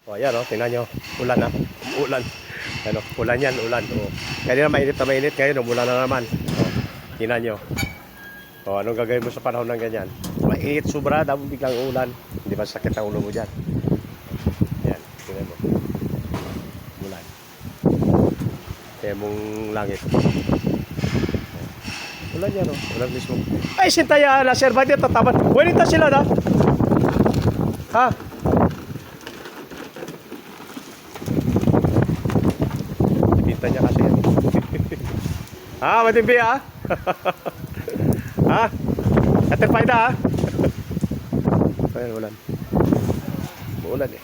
O, ayan, o, tingnan nyo. Ulan, ha? Ulan. Ano, ulan yan, ulan. O. Kanina mainit na mainit, ngayon, umulan na naman. O, tingnan nyo. O, anong gagawin mo sa panahon ng ganyan? Mainit, sobra, tapos biglang ulan. Hindi ba sakit ang ulo mo dyan? Ayan, tingnan mo. Ulan. Tingnan mong langit. Ulan yan, o. Ulan mismo. Ay, sintaya, sir, ba dito tataman? Buwanita sila, na? Ha? Pinta niya kasi yan. Ha, matimbi, ha? Ha? Katerpayda, ha? Ayan, ulan. Uulan, eh.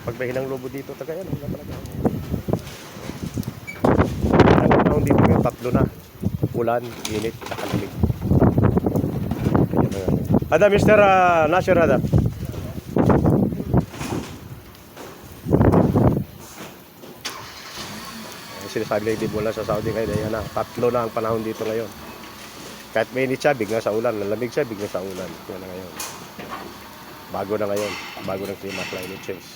Pag may hinang lobo dito, taga yan, wala talaga. Ang taon dito yung tatlo na. Ulan, init, nakalimig. Ada Mr. Nasir, ada. Sinasabi lang, di mula sa Saudi kayo, yan na, tatlo na ang panahon dito ngayon. Kahit mainit siya, bigla sa ulan. Nalamig siya, bigla sa ulan. Yan na ngayon. Bago na ngayon. Bago ng klima, climate change.